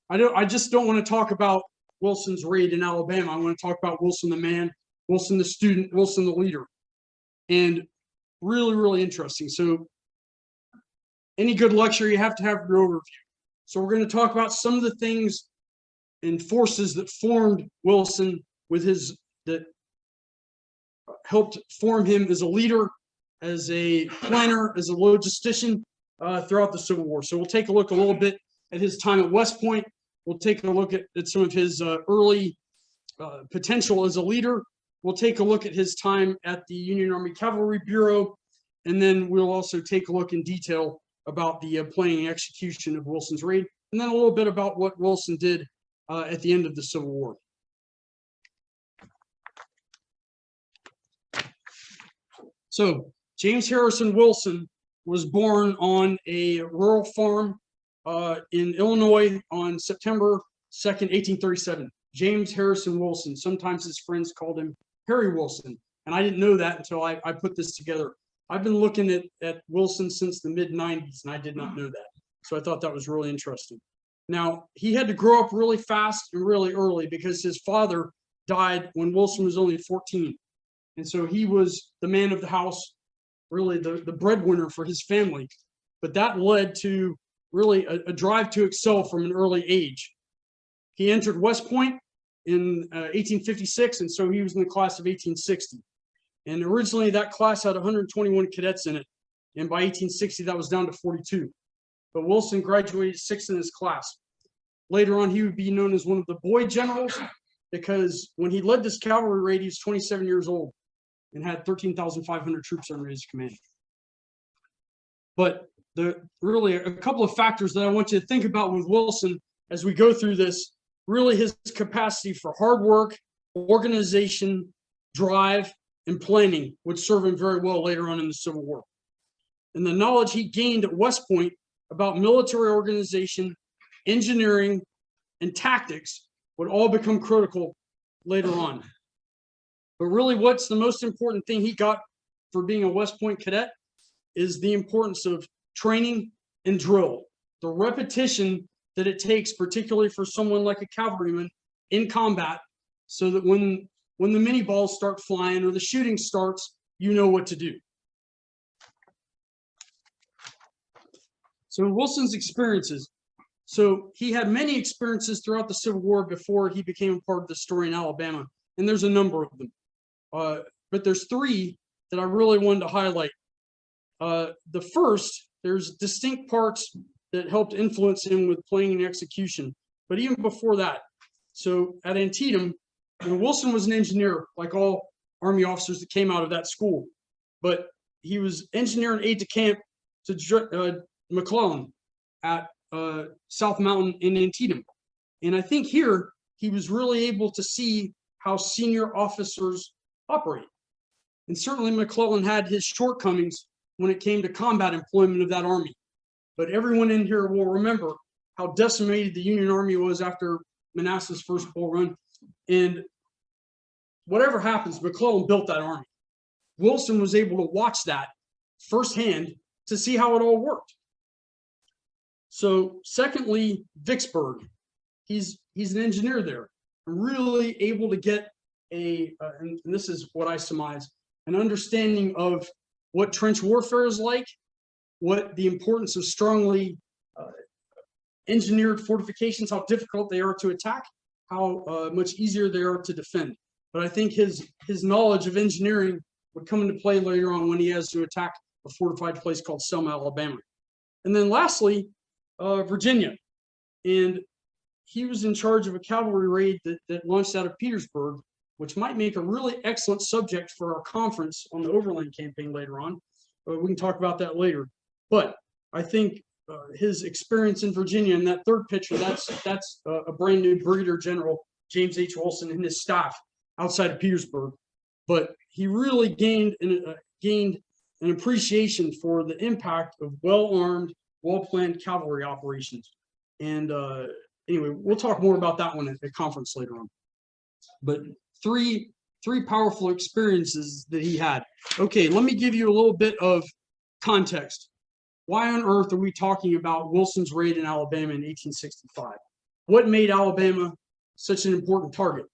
I just don't want to talk about Wilson's raid in Alabama. I want to talk about Wilson the man, Wilson the student, Wilson the leader. And really, really interesting. So any good lecture, you have to have your overview. So we're going to talk about some of the things and forces that formed Wilson that helped form him as a leader, as a planner, as a logistician throughout the Civil War. So we'll take a look a little bit at his time at West Point. We'll take a look at some of his early potential as a leader. We'll take a look at his time at the Union Army Cavalry Bureau, and then we'll also take a look in detail about the planning and execution of Wilson's raid, and then a little bit about what Wilson did at the end of the Civil War. So James Harrison Wilson was born on a rural farm in Illinois on September 2nd, 1837. James Harrison Wilson. Sometimes his friends called him Harry Wilson, and I didn't know that until I put this together. I've been looking at Wilson since the mid-90s, and I did not know that. So I thought that was really interesting. Now, he had to grow up really fast and really early because his father died when Wilson was only 14. And so he was the man of the house, really the breadwinner for his family. But that led to really a drive to excel from an early age. He entered West Point in 1856, and so he was in the class of 1860. And originally that class had 121 cadets in it. And by 1860, that was down to 42. But Wilson graduated sixth in his class. Later on, he would be known as one of the boy generals because when he led this cavalry raid, he was 27 years old and had 13,500 troops under his command. But really a couple of factors that I want you to think about with Wilson as we go through this, really his capacity for hard work, organization, drive, and planning would serve him very well later on in the Civil War. And the knowledge he gained at West Point about military organization, engineering, and tactics would all become critical later on. But really what's the most important thing he got for being a West Point cadet is the importance of training and drill. The repetition that it takes, particularly for someone like a cavalryman in combat, so that when the mini balls start flying or the shooting starts, you know what to do. So Wilson's experiences. So he had many experiences throughout the Civil War before he became a part of the story in Alabama, and there's a number of them. But there's three that I really wanted to highlight. The first, there's distinct parts that helped influence him with planning and execution. But even before that, so at Antietam, Wilson was an engineer, like all Army officers that came out of that school. But he was engineer and aide de camp to McClellan at South Mountain in Antietam. And I think here he was really able to see how senior officers operate. And certainly McClellan had his shortcomings when it came to combat employment of that army. But everyone in here will remember how decimated the Union Army was after Manassas' first Bull Run. And whatever happens, McClellan built that army. Wilson was able to watch that firsthand to see how it all worked. So secondly, Vicksburg. He's an engineer there, really able to get and this is what I surmise, an understanding of what trench warfare is like, what the importance of strongly engineered fortifications, how difficult they are to attack, how much easier they are to defend. But I think his knowledge of engineering would come into play later on when he has to attack a fortified place called Selma, Alabama. And then lastly, Virginia. And he was in charge of a cavalry raid that launched out of Petersburg, which might make a really excellent subject for our conference on the Overland Campaign later on. We can talk about that later. But I think his experience in Virginia in that third picture, that's a brand new Brigadier General James H. Wilson and his staff outside of Petersburg. But he really gained an appreciation for the impact of well-armed, well-planned cavalry operations. And anyway, we'll talk more about that one at the conference later on. But three powerful experiences that he had. Okay, let me give you a little bit of context. Why on earth are we talking about Wilson's raid in Alabama in 1865? what made Alabama such an important target?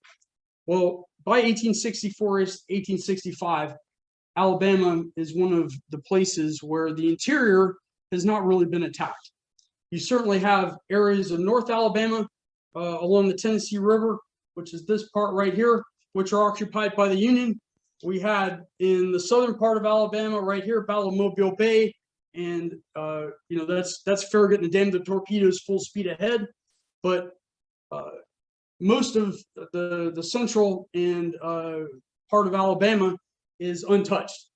Well, by 1864, 1865, Alabama is one of the places where the interior has not really been attacked. You certainly have areas of North Alabama along the Tennessee River, which is this part right here, which are occupied by the Union. We had in the southern part of Alabama right here, Battle of Mobile Bay, and that's Farragut and the Dam, the torpedoes full speed ahead. But most of the central and part of Alabama is untouched.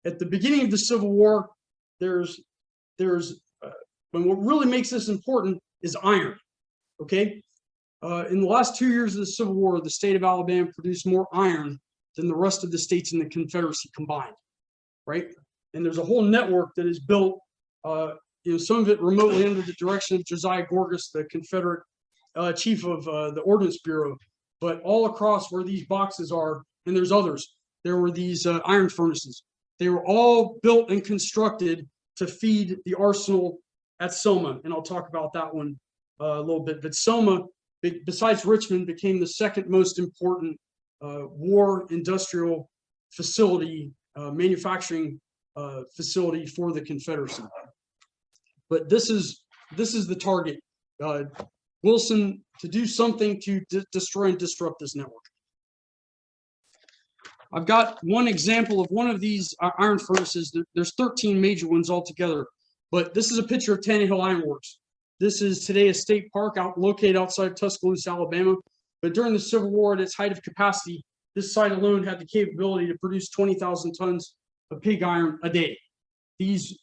At the beginning of the Civil War, and what really makes this important is iron. Okay, in the last 2 years of the Civil War, the state of Alabama produced more iron than the rest of the states in the Confederacy combined. Right, and there's a whole network that is built. Some of it remotely under the direction of Josiah Gorgas, the Confederate chief of the Ordnance Bureau, but all across where these boxes are, and there's others, there were these iron furnaces. They were all built and constructed to feed the arsenal at Soma, and I'll talk about that one a little bit. But Soma, besides Richmond, became the second most important war industrial facility, manufacturing facility for the Confederacy. But this is the target. Wilson to do something to destroy and disrupt this network. I've got one example of one of these iron furnaces. There's 13 major ones altogether, but this is a picture of Tannehill Iron Works. This is today a state park located outside Tuscaloosa, Alabama. But during the Civil War, at its height of capacity, this site alone had the capability to produce 20,000 tons of pig iron a day. These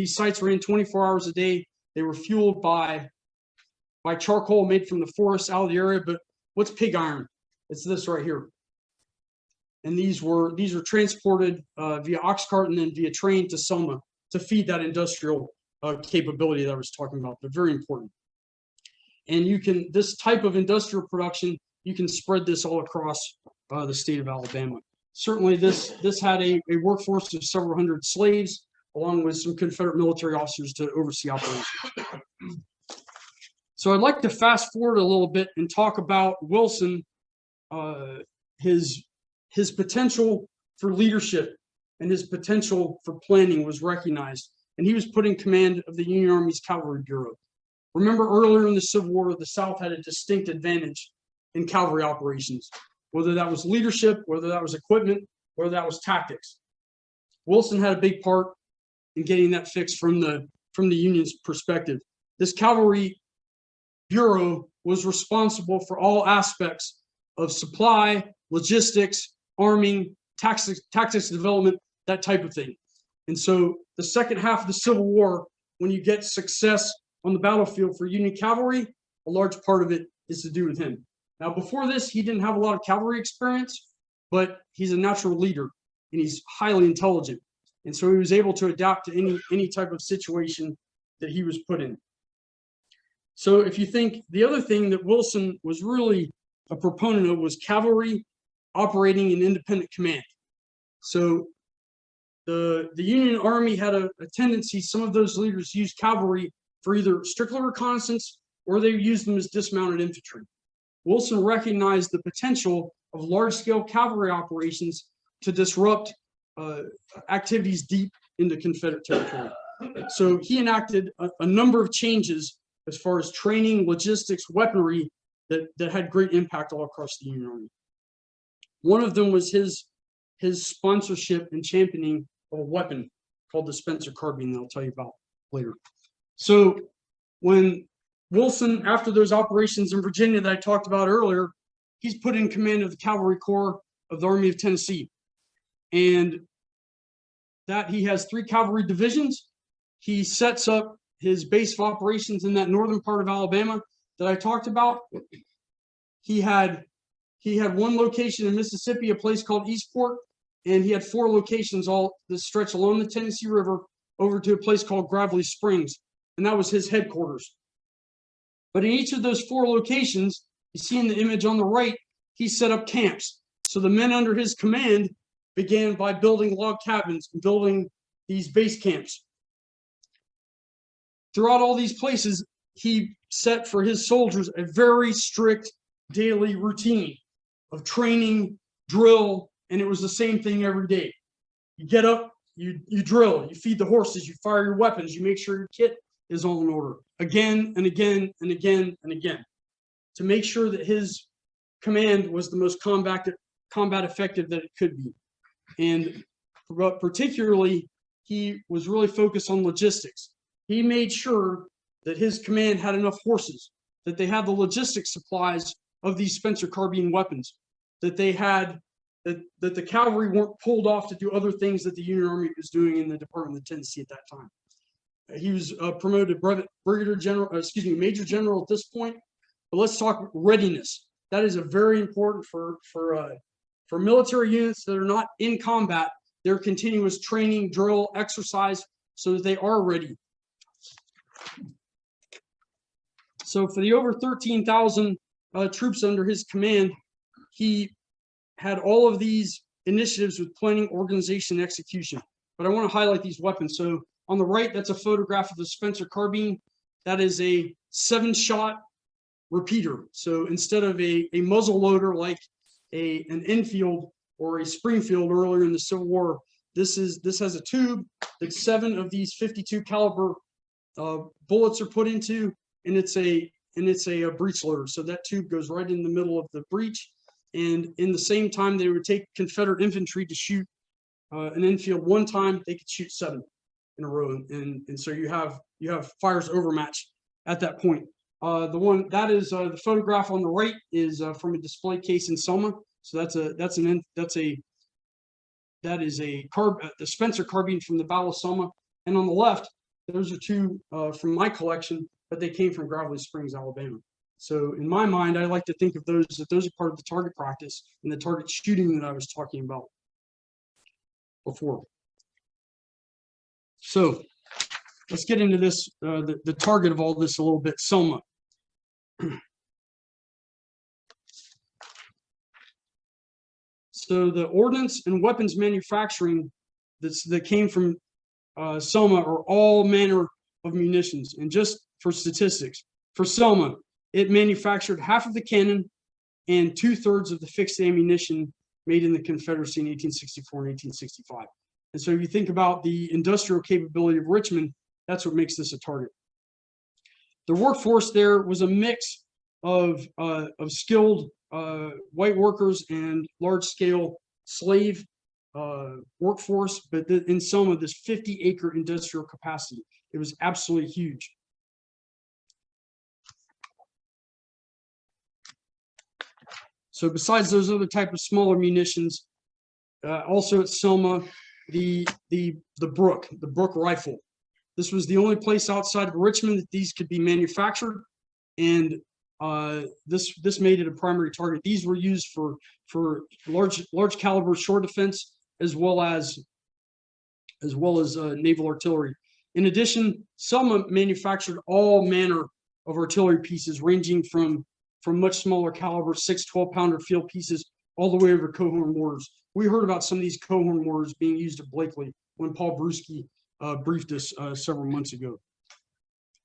sites ran 24 hours a day. They were fueled by charcoal made from the forest out of the area. But what's pig iron? It's this right here. And these are transported via ox cart and then via train to Soma to feed that industrial capability that I was talking about. But very important. And this type of industrial production, you can spread this all across the state of Alabama. Certainly, this had a workforce of several hundred slaves, along with some Confederate military officers to oversee operations. So I'd like to fast forward a little bit and talk about Wilson, his potential for leadership and his potential for planning was recognized, and he was put in command of the Union Army's Cavalry Bureau. Remember, earlier in the Civil War, the South had a distinct advantage in cavalry operations, whether that was leadership, whether that was equipment, whether that was tactics. Wilson had a big part in getting that fixed from the Union's perspective. This Cavalry Bureau was responsible for all aspects of supply, logistics, arming, tactics development, that type of thing. And so the second half of the Civil War, when you get success on the battlefield for Union cavalry, a large part of it is to do with him. Now, before this, he didn't have a lot of cavalry experience, but he's a natural leader and he's highly intelligent. And so he was able to adapt to any type of situation that he was put in. So if you think, the other thing that Wilson was really a proponent of was cavalry operating in independent command. So the Union Army had a tendency, some of those leaders used cavalry for either strictly reconnaissance or they used them as dismounted infantry. Wilson recognized the potential of large-scale cavalry operations to disrupt activities deep into Confederate territory. So he enacted a number of changes as far as training, logistics, weaponry that had great impact all across the Union Army. One of them was his sponsorship and championing of a weapon called the Spencer carbine that I'll tell you about later. So when Wilson, after those operations in Virginia that I talked about earlier, he's put in command of the Cavalry Corps of the Army of Tennessee. And that he has 3 cavalry divisions. He sets up his base of operations in that northern part of Alabama that I talked about. He had one location in Mississippi, a place called Eastport, and he had 4 locations all that stretch along the Tennessee River over to a place called Gravelly Springs, and that was his headquarters. But in each of those 4 locations, you see in the image on the right, he set up camps. So the men under his command began by building log cabins and building these base camps. Throughout all these places, he set for his soldiers a very strict daily routine of training, drill, and it was the same thing every day. You get up, you drill, you feed the horses, you fire your weapons, you make sure your kit is all in order again and again and again and again to make sure that his command was the most combat effective that it could be. And particularly, he was really focused on logistics. He made sure that his command had enough horses, that they had the logistics supplies of these Spencer carbine weapons, that they had that the cavalry weren't pulled off to do other things that the Union Army was doing in the Department of Tennessee at that time. He was promoted Major General at this point. But let's talk readiness. That is a very important for military units that are not in combat. Their continuous training, drill, exercise, so that they are ready. So for the over 13,000 troops under his command, he had all of these initiatives with planning, organization, and execution. But I want to highlight these weapons. So on the right, that's a photograph of the Spencer carbine. That is a 7-shot repeater. So instead of a muzzle loader like an Enfield or a Springfield earlier in the Civil War, this has a tube that 7 of these 52 caliber bullets are put into, and it's a breech loader. So that tube goes right in the middle of the breech. And in the same time they would take Confederate infantry to shoot an Enfield one time, they could shoot 7 in a row, and so you have fires overmatched at that point. The one that is the photograph on the right is from a display case in Soma. So the Spencer carbine from the Battle of Soma. And on the left, those are 2 from my collection, but they came from Gravelly Springs, Alabama. So in my mind, I like to think of those are part of the target practice and the target shooting that I was talking about before. So let's get into this, the target of all this a little bit, Soma. So the ordnance and weapons manufacturing that came from Soma are all manner of munitions. And just for statistics, for Soma, it manufactured half of the cannon and 2/3 of the fixed ammunition made in the Confederacy in 1864 and 1865. And so if you think about the industrial capability of Richmond, that's what makes this a target. The workforce there was a mix of skilled white workers and large-scale slave workforce, but in Soma, this 50-acre industrial capacity. It was absolutely huge. So besides those other type of smaller munitions, also at Soma, the Brook Rifle. This was the only place outside of Richmond that these could be manufactured, and this made it a primary target. These were used for large caliber shore defense as well as naval artillery. In addition, Soma manufactured all manner of artillery pieces, ranging from much smaller caliber 6 12-pounder field pieces all the way over Coehorn mortars. We heard about some of these Coehorn mortars being used at Blakely when Paul Brewski briefed us several months ago.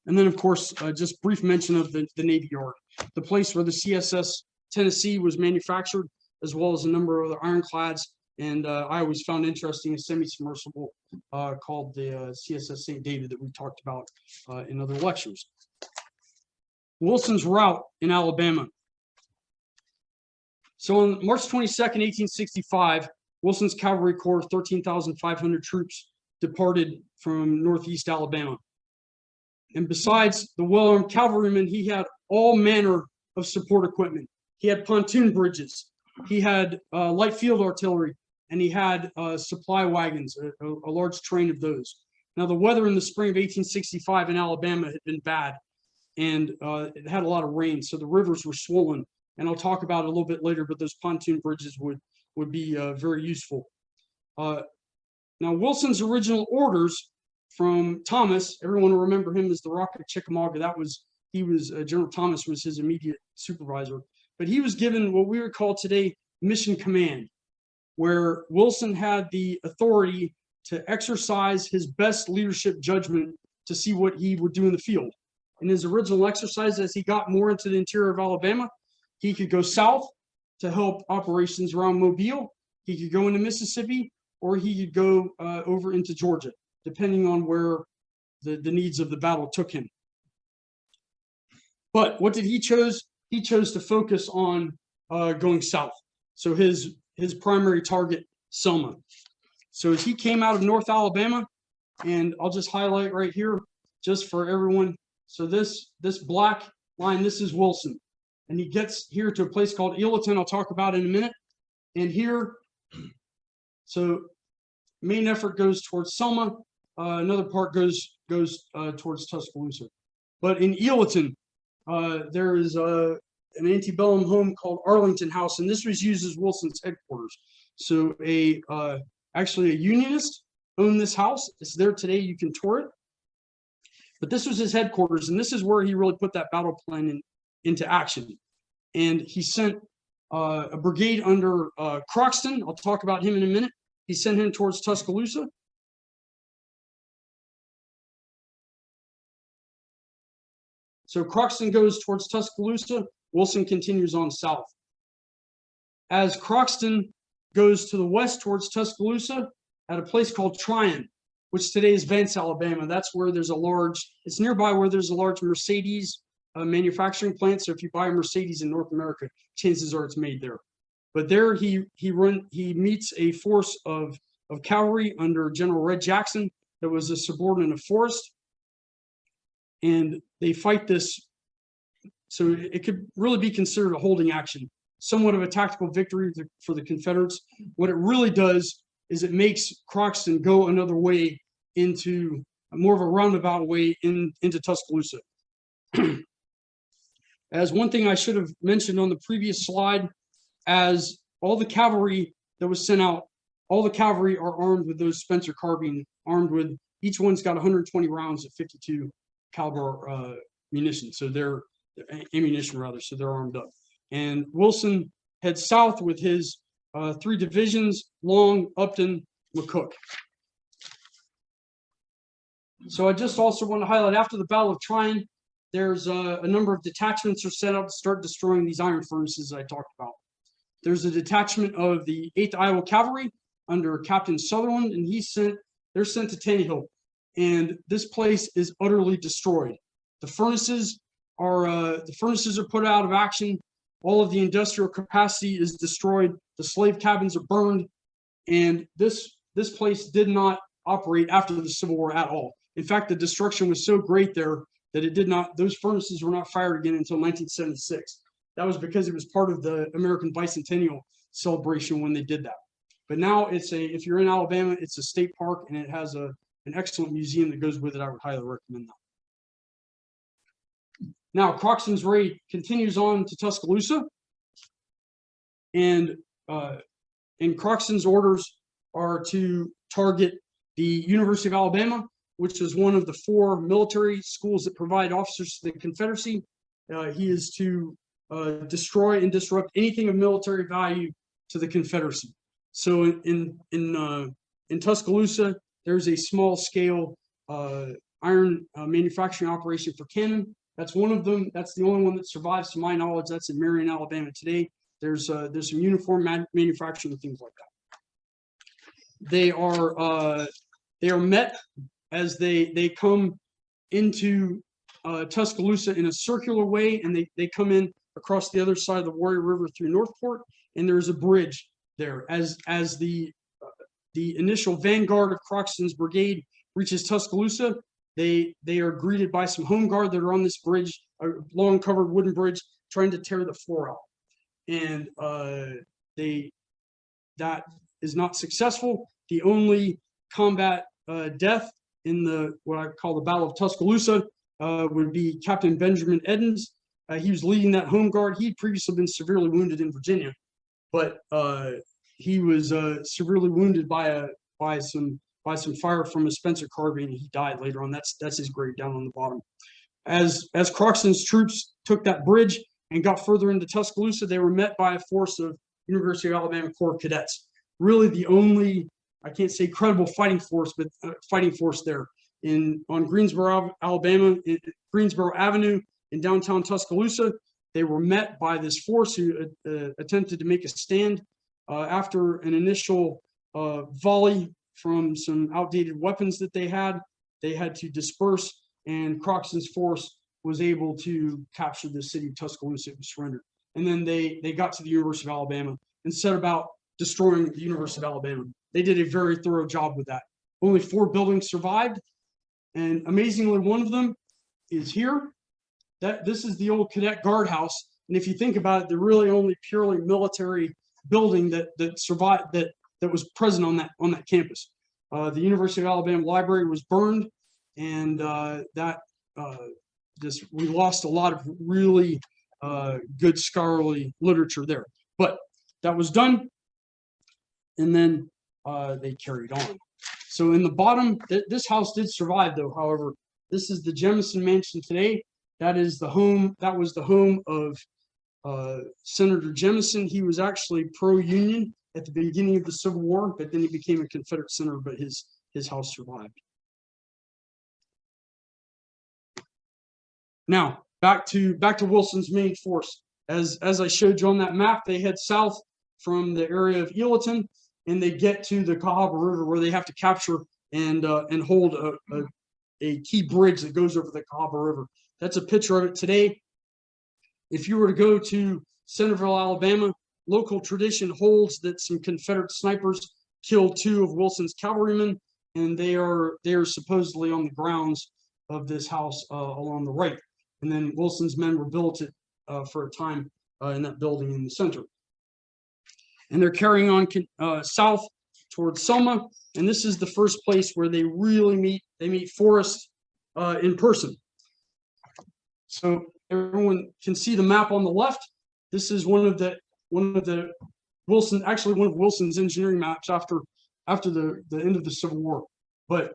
And then, of course, just brief mention of the Navy Yard, the place where the CSS Tennessee was manufactured, as well as a number of other ironclads. And I always found interesting a semi-submersible called the CSS St. David that we talked about in other lectures. Wilson's route in Alabama. So on March 22nd, 1865, Wilson's Cavalry Corps, 13,500 troops, departed from northeast Alabama. And besides the well-armed cavalrymen, he had all manner of support equipment. He had pontoon bridges, he had light field artillery, and he had supply wagons, a large train of those. Now, the weather in the spring of 1865 in Alabama had been bad, and it had a lot of rain, so the rivers were swollen. And I'll talk about it a little bit later, but those pontoon bridges would be very useful. Now, Wilson's original orders from Thomas, everyone will remember him as the Rock of Chickamauga. General Thomas was his immediate supervisor, but he was given what we would call today mission command, where Wilson had the authority to exercise his best leadership judgment to see what he would do in the field. in his original exercise, as he got more into the interior of Alabama, he could go south to help operations around Mobile. He could go into Mississippi, or he could go over into Georgia, depending on where the needs of the battle took him. But what did he chose? He chose to focus on going south. So his primary target, Soma. So as he came out of North Alabama, and I'll just highlight right here, just for everyone. So this black line, this is Wilson. And he gets here to a place called Ealaton, I'll talk about in a minute. And here, so main effort goes towards Soma. Another part goes towards Tuscaloosa. But in Ealaton, there is an antebellum home called Arlington House, and this was used as Wilson's headquarters. So actually a Unionist owned this house. It's there today. You can tour it. But this was his headquarters, and this is where he really put that battle plan into action. And he sent a brigade under Croxton. I'll talk about him in a minute. He sent him towards Tuscaloosa. So Croxton goes towards Tuscaloosa. Wilson continues on south. As Croxton goes to the west towards Tuscaloosa at a place called Tryon, which today is Vance, Alabama. That's where there's a large, it's nearby where there's a large Mercedes manufacturing plant. So if you buy a Mercedes in North America, chances are it's made there. But there he meets a force of cavalry under General Red Jackson that was a subordinate of Forrest. And they fight this. So it could really be considered a holding action, somewhat of a tactical victory for the Confederates. What it really does is it makes Croxton go another way into more of a roundabout way into Tuscaloosa. As one thing I should have mentioned on the previous slide, as all the cavalry that was sent out, all the cavalry are armed with those Spencer carbine, armed with, each one's got 120 rounds of 52 caliber munitions. So they're ammunition rather, so they're armed up. And Wilson heads south with his 3 divisions, Long, Upton, McCook. So I just also want to highlight, after the Battle of Tryon, there's a number of detachments are set up to start destroying these iron furnaces I talked about. There's a detachment of the 8th Iowa Cavalry under Captain Sutherland, and they're sent to Tannehill. And this place is utterly destroyed. The furnaces are put out of action. All of the industrial capacity is destroyed. The slave cabins are burned, and this place did not operate after the Civil War at all. In fact, the destruction was so great there that those furnaces were not fired again until 1976. That was because it was part of the American Bicentennial celebration when they did that. But now if you're in Alabama, it's a state park, and it has an excellent museum that goes with it. I would highly recommend that. Now, Croxton's raid continues on to Tuscaloosa, and Croxton's orders are to target the University of Alabama, which is one of the 4 military schools that provide officers to the Confederacy. He is to destroy and disrupt anything of military value to the Confederacy. So in Tuscaloosa, there's a small-scale iron manufacturing operation for cannon. That's one of them. That's the only one that survives, to my knowledge. That's in Marion, Alabama today. There's some uniform manufacturing and things like that. They are met as they come into Tuscaloosa in a circular way, and they come in across the other side of the Warrior River through Northport, and there's a bridge there. As the initial vanguard of Croxton's brigade reaches Tuscaloosa, they are greeted by some home guard that are on this bridge, a long covered wooden bridge, trying to tear the floor out. And that is not successful. The only combat death in what I call the Battle of Tuscaloosa would be Captain Benjamin Edens. He was leading that home guard. He'd previously been severely wounded in Virginia, but he was severely wounded by some fire from a Spencer carbine, and he died later on. That's his grave down on the bottom. As Croxton's troops took that bridge and got further into Tuscaloosa, they were met by a force of University of Alabama Corps cadets. Really the only, I can't say credible fighting force, but fighting force there. on Greensboro, Alabama, Greensboro Avenue in downtown Tuscaloosa. They were met by this force who attempted to make a stand. After an initial volley from some outdated weapons that they had to disperse, and Croxton's force was able to capture the city of Tuscaloosa. It was surrendered. And then they got to the University of Alabama and set about destroying the University of Alabama. They did a very thorough job with that. Only 4 buildings survived, and amazingly, one of them is here. This is the old cadet guardhouse, and if you think about it, the really only purely military building that survived, that was present on that campus. The University of Alabama library was burned, and we lost a lot of really good scholarly literature there. But that was done, and then they carried on. So in the bottom, this house did survive, though. However, this is the Jefferson Mansion today. That is the home. That was the home of Senator Jefferson. He was actually pro-Union at the beginning of the Civil War, but then he became a Confederate senator. But his house survived. Now back to Wilson's main force. As I showed you on that map, they head south from the area of Ealeton, and they get to the Cahaba River, where they have to capture and hold a key bridge that goes over the Cahaba River. That's a picture of it today. If you were to go to Centerville, Alabama, local tradition holds that some Confederate snipers killed 2 of Wilson's cavalrymen, and they are supposedly on the grounds of this house along the right. And then Wilson's men were built for a time in that building in the center. And they're carrying on south towards Soma, and this is the first place where they really meet. They meet Forrest in person. So everyone can see the map on the left. This is one of Wilson's engineering maps after the end of the Civil War. But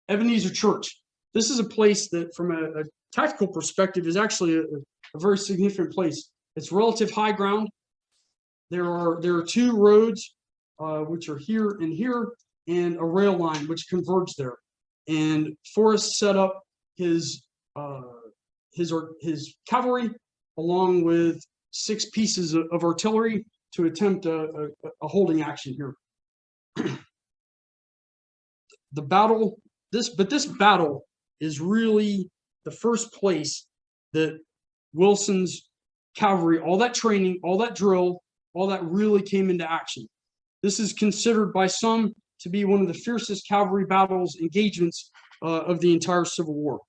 Ebenezer Church, this is a place that, from a tactical perspective, is actually a very significant place. It's relative high ground. There are 2 roads, which are here, and a rail line which converge there. And Forrest set up his cavalry along with 6 pieces of artillery to attempt a holding action here. This battle is really the first place that Wilson's cavalry, all that training, all that drill, all that really came into action. This is considered by some to be one of the fiercest cavalry battles engagements of the entire Civil War.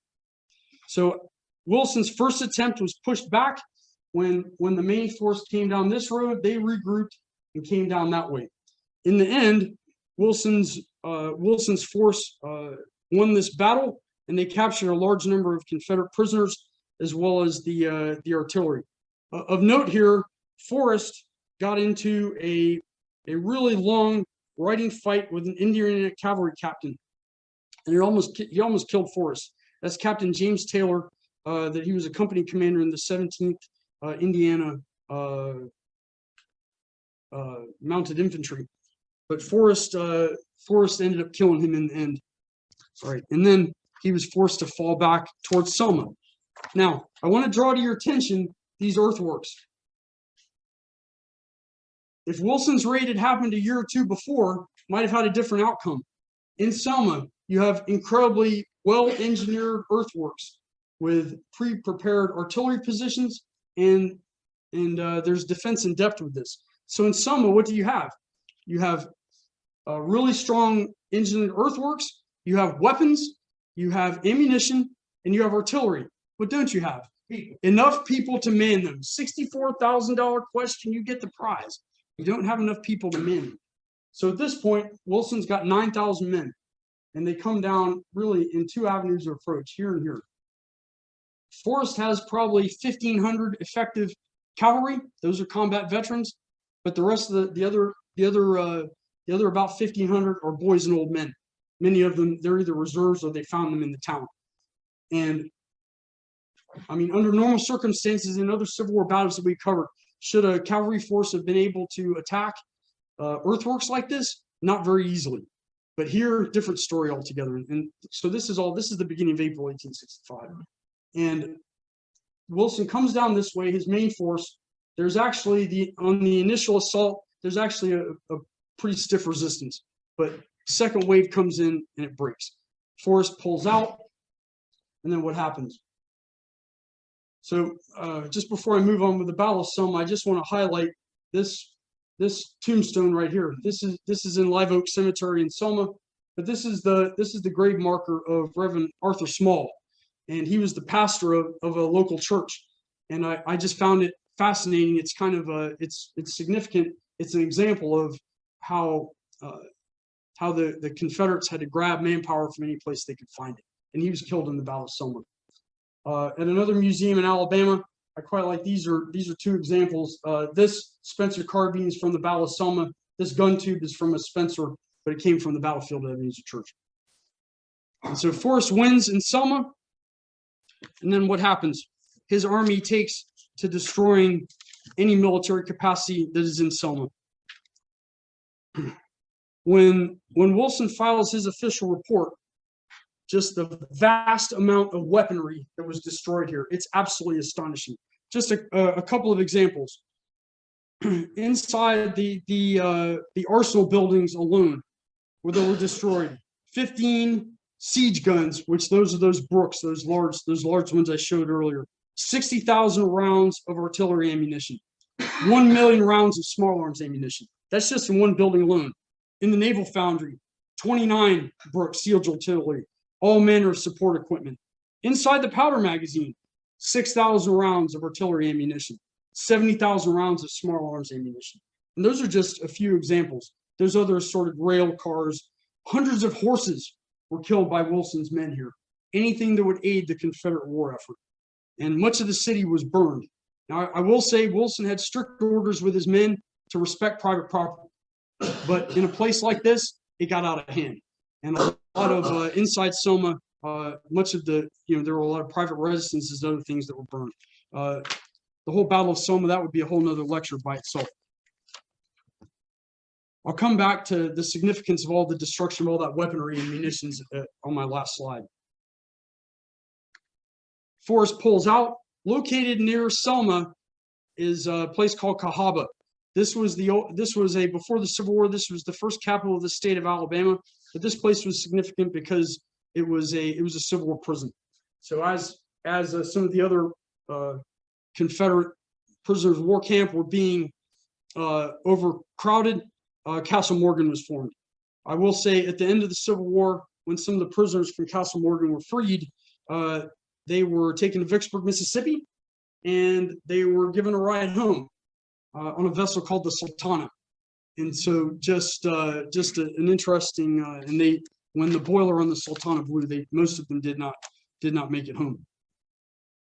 So Wilson's first attempt was pushed back. When the main force came down this road, they regrouped and came down that way. In the end, Wilson's force won this battle, and they captured a large number of Confederate prisoners as well as the artillery. Of note here, Forrest got into a really long riding fight with an Indiana cavalry captain, and he almost killed Forrest. That's Captain James Taylor. That he was a company commander in the 17th Indiana Mounted Infantry, but Forrest ended up killing him in the end. All right, and then he was forced to fall back towards Soma. Now, I want to draw to your attention these earthworks. If Wilson's raid had happened a year or 2 before, might have had a different outcome. In Soma, you have incredibly well-engineered earthworks with pre-prepared artillery positions, and there's defense in depth with this. So in Soma, what do you have? You have really strong engineered earthworks, you have weapons, you have ammunition, and you have artillery. What don't you have? People. Enough people to man them. $64,000 question, you get the prize. You don't have enough people to man them. So at this point, Wilson's got 9,000 men, and they come down really in 2 avenues of approach, here and here. Forrest has probably 1,500 effective cavalry; those are combat veterans. But the rest of the other about 1,500 are boys and old men. Many of them, they're either reserves or they found them in the town. And I mean, under normal circumstances in other Civil War battles that we covered, should a cavalry force have been able to attack earthworks like this? Not very easily. But here, different story altogether. And so this is the beginning of April 1865. And Wilson comes down this way, his main force. There's actually on the initial assault, there's actually a pretty stiff resistance, but second wave comes in and it breaks. Forrest pulls out, and then what happens? So just before I move on with the Battle of Soma, I just want to highlight this tombstone right here. This is in Live Oak Cemetery in Soma, but this is the grave marker of Reverend Arthur Small, and he was the pastor of a local church. And I just found it fascinating. It's kind of it's significant. It's an example of how the Confederates had to grab manpower from any place they could find it, and he was killed in the Battle of Soma. At another museum in Alabama, I quite like these are two examples. This Spencer carbine is from the Battle of Soma. This gun tube is from a Spencer, but it came from the battlefield of Ebenezer Church. And so Forrest wins in Selma, and then what happens? His army takes to destroying any military capacity that is in Selma. When Wilson files his official report, just the vast amount of weaponry that was destroyed here, it's absolutely astonishing. Just a couple of examples. Inside the arsenal buildings alone, where they were destroyed, 15 siege guns, which those are those Brooks, those large ones I showed earlier. 60,000 rounds of artillery ammunition, 1 million rounds of small arms ammunition. That's just in one building alone. In the Naval Foundry, 29 Brooks sealed artillery, all manner of support equipment. Inside the powder magazine, 6,000 rounds of artillery ammunition, 70,000 rounds of small arms ammunition. And those are just a few examples. There's other assorted rail cars. Hundreds of horses were killed by Wilson's men here. Anything that would aid the Confederate war effort. And much of the city was burned. Now, I will say Wilson had strict orders with his men to respect private property. But in a place like this, it got out of hand. And a lot of inside Soma, much of there were a lot of private residences and other things that were burned. The whole Battle of Soma, that would be a whole nother lecture by itself. I'll come back to the significance of all the destruction of all that weaponry and munitions on my last slide. Forrest pulls out. Located near Selma is a place called Cahaba. Before the Civil War, this was the first capital of the state of Alabama. But this place was significant because it was a Civil War prison. So as some of the other Confederate prisoners of war camp were being overcrowded, Castle Morgan was formed. I will say at the end of the Civil War, when some of the prisoners from Castle Morgan were freed, they were taken to Vicksburg, Mississippi, and they were given a ride home on a vessel called the Sultana. And so just an interesting, and when the boiler on the Sultana blew, most of them did not make it home.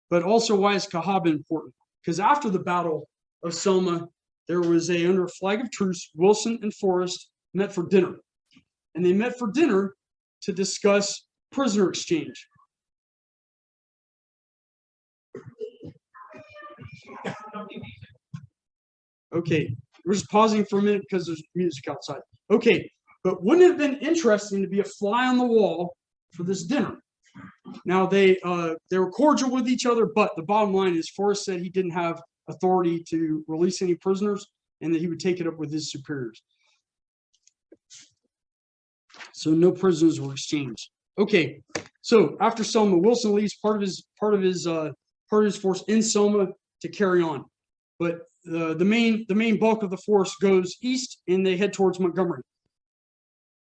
But also, why is Cahaba important? Because after the Battle of Selma, there was under a flag of truce, Wilson and Forrest met for dinner. And they met for dinner to discuss prisoner exchange. Okay, we're just pausing for a minute because there's music outside. Okay, but wouldn't it have been interesting to be a fly on the wall for this dinner? Now, they were cordial with each other, but the bottom line is Forrest said he didn't have authority to release any prisoners and that he would take it up with his superiors. So no prisoners were exchanged. Okay, so after Selma, Wilson leaves part of his force in Selma to carry on, but the main bulk of the force goes east and they head towards Montgomery.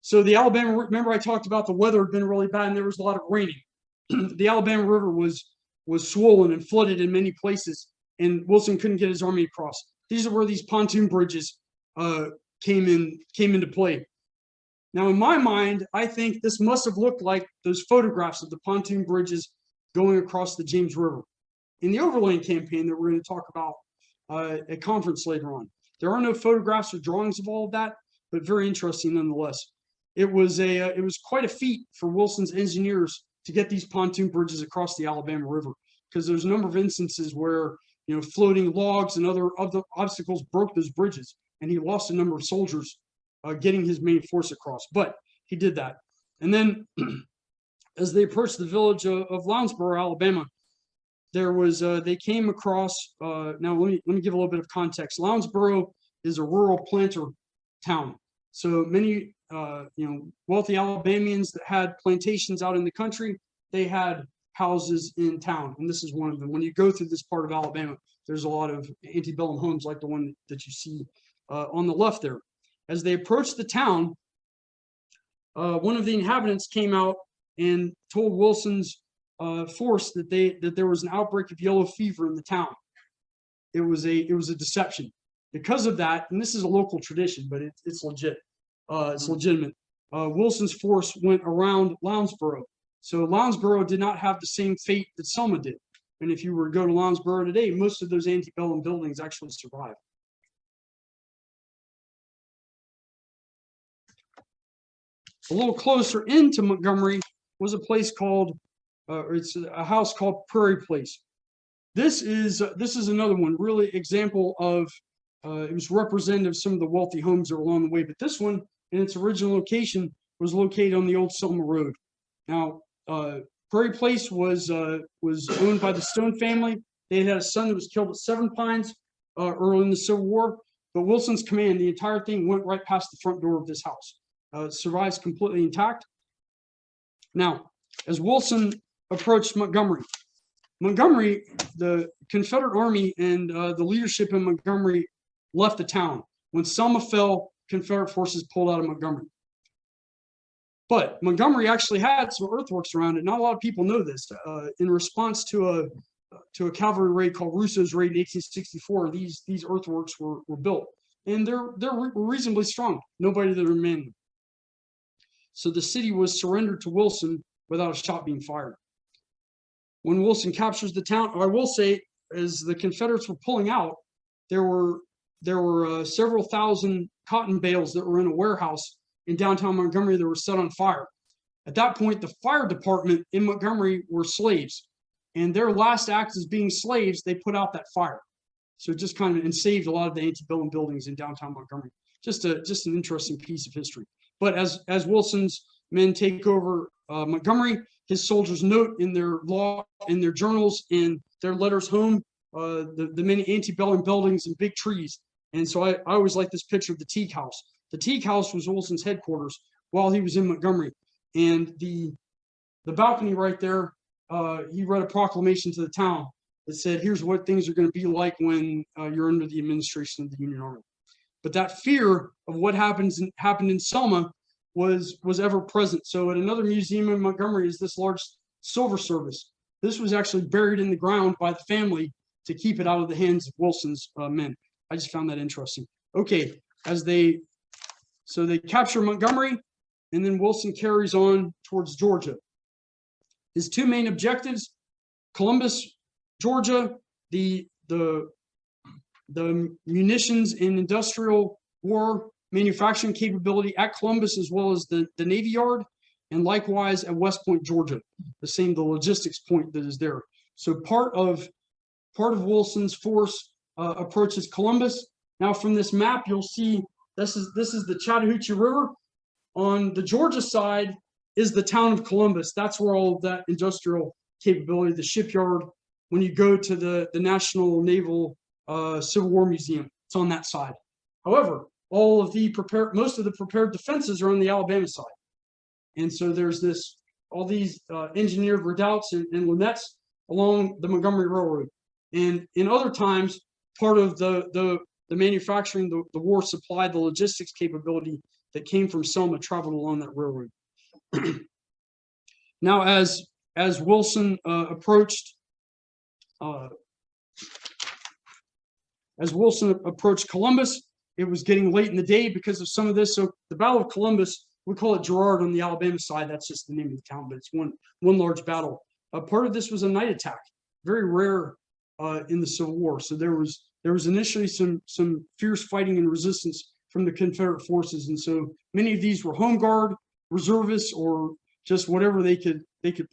So the Alabama, remember I talked about the weather had been really bad and there was a lot of raining. The Alabama River was swollen and flooded in many places, and Wilson couldn't get his army across. These are where these pontoon bridges came into play. Now, in my mind, I think this must have looked like those photographs of the pontoon bridges going across the James River. In the Overland campaign that we're going to talk about at conference later on, there are no photographs or drawings of all of that, but very interesting nonetheless. It was quite a feat for Wilson's engineers to get these pontoon bridges across the Alabama River, because there's a number of instances where floating logs and other obstacles broke those bridges, and he lost a number of soldiers getting his main force across. But he did that. And then as they approached the village of Lounsboro, Alabama, there was they came across. Now let me give a little bit of context. Lounsboro is a rural planter town, so many wealthy Alabamians that had plantations out in the country, they had houses in town, and this is one of them. When you go through this part of Alabama, there's a lot of antebellum homes like the one that you see on the left there. As they approached the town, one of the inhabitants came out and told Wilson's Forrest that there was an outbreak of yellow fever in the town. It was a deception. Because of that, and this is a local tradition, but it's legit. It's legitimate. Wilson's force went around Lounsboro. So Lounsboro did not have the same fate that Soma did. And if you were to go to Lounsboro today, most of those antebellum buildings actually survived. A little closer into Montgomery was a place called, it's a house called Prairie Place. This is another one, really example of, it was representative of some of the wealthy homes that were along the way. But this one, in its original location, was located on the old Soma Road. Now, Prairie Place was owned by the Stone family. They had a son that was killed at Seven Pines early in the Civil War. But Wilson's command, the entire thing went right past the front door of this house. It survives completely intact. Now, as Wilson approached Montgomery, the Confederate Army and the leadership in Montgomery left the town. When Selma fell, Confederate forces pulled out of Montgomery. But Montgomery actually had some earthworks around it. Not a lot of people know this. In response to a cavalry raid called Russo's Raid in 1864, these earthworks were built, and they're reasonably strong. Nobody that remained. So the city was surrendered to Wilson without a shot being fired. When Wilson captures the town, I will say, as the Confederates were pulling out, there were several thousand cotton bales that were in a warehouse in downtown Montgomery that were set on fire. At that point, the fire department in Montgomery were slaves, and their last act as being slaves, they put out that fire. So it just kind of and saved a lot of the antebellum buildings in downtown Montgomery. Just an interesting piece of history. But as Wilson's men take over Montgomery, his soldiers note in their journals, in their letters home, the many antebellum buildings and big trees. And so I always like this picture of the teak house. The teak house was Wilson's headquarters while he was in Montgomery. And the balcony right there, he read a proclamation to the town that said, here's what things are going to be like when you're under the administration of the Union Army. But that fear of what happened in Selma was ever present. So at another museum in Montgomery is this large silver service. This was actually buried in the ground by the family to keep it out of the hands of Wilson's men. I just found that interesting. Okay, so they capture Montgomery, and then Wilson carries on towards Georgia. His two main objectives: Columbus, Georgia, the munitions and industrial war manufacturing capability at Columbus, as well as the Navy Yard, and likewise at West Point, Georgia, the logistics point that is there. So part of Wilson's force approaches Columbus. Now from this map, you'll see this is the Chattahoochee River. On the Georgia side is the town of Columbus. That's where all of that industrial capability, the shipyard. When you go to the National Naval Civil War Museum, it's on that side. However, most of the prepared defenses are on the Alabama side, and so there's all these engineered redoubts and lunettes along the Montgomery Railroad. And in other times, part of the manufacturing, the war supply, the logistics capability that came from Selma traveled along that railroad. Now, as Wilson approached Columbus, it was getting late in the day because of some of this. So the Battle of Columbus, we call it Girard on the Alabama side. That's just the name of the town, but it's one large battle. Part of this was a night attack, very rare in the Civil War. So there was initially some fierce fighting and resistance from the Confederate forces, and so many of these were home guard, reservists, or just whatever they could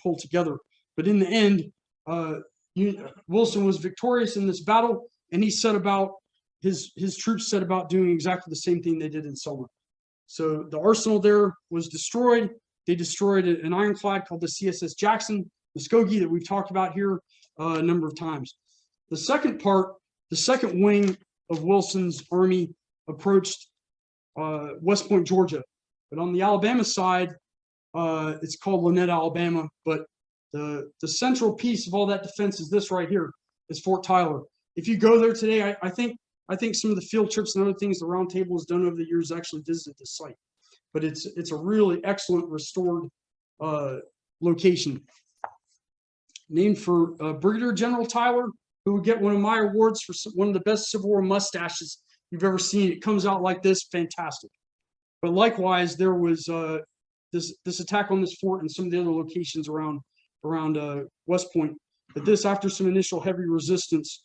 pull together. But in the end, Wilson was victorious in this battle, and he set about his troops set about doing exactly the same thing they did in Soma. So the arsenal there was destroyed. They destroyed an ironclad called the CSS Jackson, Muskogee, that we've talked about here a number of times. The second part, the second wing of Wilson's army approached West Point, Georgia. But on the Alabama side, it's called Lanett, Alabama. But the central piece of all that defense is this right here, is Fort Tyler. If you go there today, I think some of the field trips and other things the Round Table has done over the years actually visited the site. But it's a really excellent restored location. Named for Brigadier General Tyler, who would get one of my awards for one of the best Civil War mustaches you've ever seen. It comes out like this, fantastic. But likewise, there was this attack on this fort and some of the other locations around West Point. But this, after some initial heavy resistance,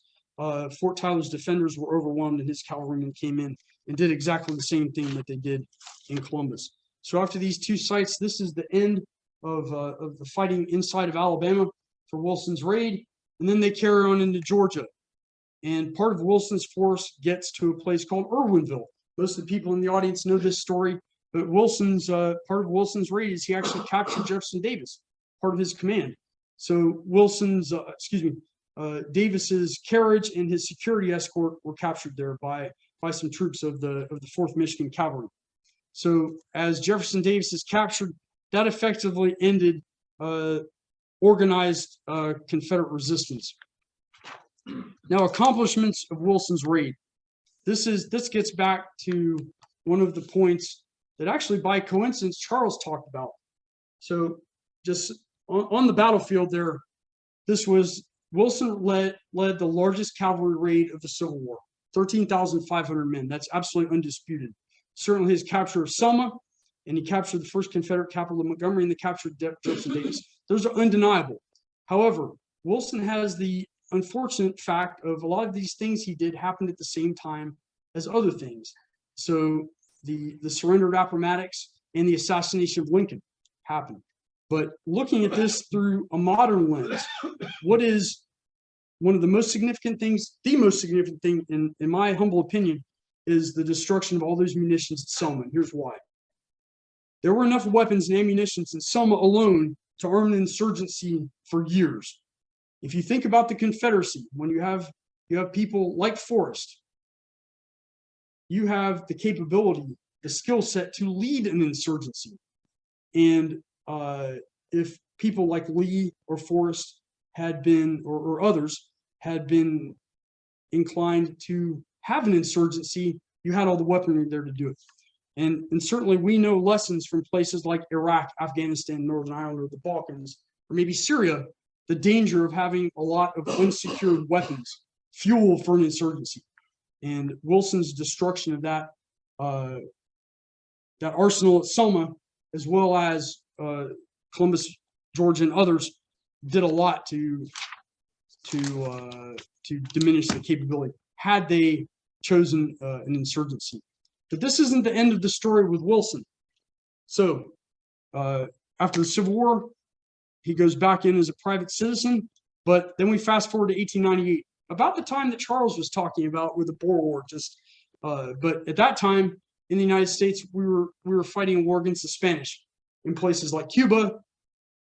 Fort Tyler's defenders were overwhelmed, and his cavalrymen came in and did exactly the same thing that they did in Columbus. So after these two sites, this is the end of the fighting inside of Alabama for Wilson's raid, and then they carry on into Georgia. And part of Wilson's force gets to a place called Irwinville. Most of the people in the audience know this story, but Wilson's part of Wilson's raid is he actually captured Jefferson Davis, part of his command. So Wilson's, Davis's carriage and his security escort were captured there by some troops of the 4th Michigan Cavalry. So as Jefferson Davis is captured, that effectively ended organized Confederate resistance. Now, accomplishments of Wilson's raid. This gets back to one of the points that actually, by coincidence, Charles talked about. So just on the battlefield there, Wilson led the largest cavalry raid of the Civil War, 13,500 men. That's absolutely undisputed. Certainly his capture of Soma, and he captured the first Confederate capital of Montgomery, and the capture of Jefferson Davis. Those are undeniable. However, Wilson has the unfortunate fact of a lot of these things he did happened at the same time as other things. So the surrender of Appomattox and the assassination of Lincoln happened. But looking at this through a modern lens, what is one of the most significant things, the most significant thing, in my humble opinion, is the destruction of all those munitions at Selma. And here's why. There were enough weapons and ammunition in Selma alone to arm an insurgency for years. If you think about the Confederacy, when you have people like Forrest, you have the capability, the skill set to lead an insurgency. And if people like Lee or Forrest had been, or others had been inclined to have an insurgency, you had all the weaponry there to do it. And certainly we know lessons from places like Iraq, Afghanistan, Northern Ireland, or the Balkans, or maybe Syria, the danger of having a lot of unsecured weapons, fuel for an insurgency. And Wilson's destruction of that arsenal at Selma, as well as Columbus, Georgia, and others, did a lot to diminish the capability had they chosen an insurgency. But this isn't the end of the story with Wilson. So after the Civil War, he goes back in as a private citizen, but then we fast forward to 1898, about the time that Charles was talking about with the Boer War. But at that time in the United States, we were fighting a war against the Spanish in places like Cuba,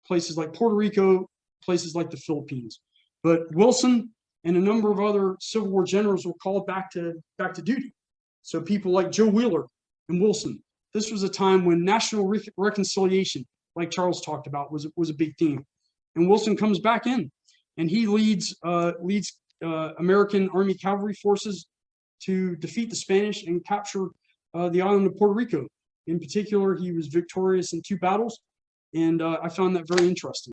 places like Puerto Rico, places like the Philippines. But Wilson and a number of other Civil War generals were called back to duty. So people like Joe Wheeler and Wilson. This was a time when national reconciliation, like Charles talked about, was a big theme. And Wilson comes back in, and he leads American Army cavalry forces to defeat the Spanish and capture the island of Puerto Rico. In particular, he was victorious in 2 battles, and I found that very interesting.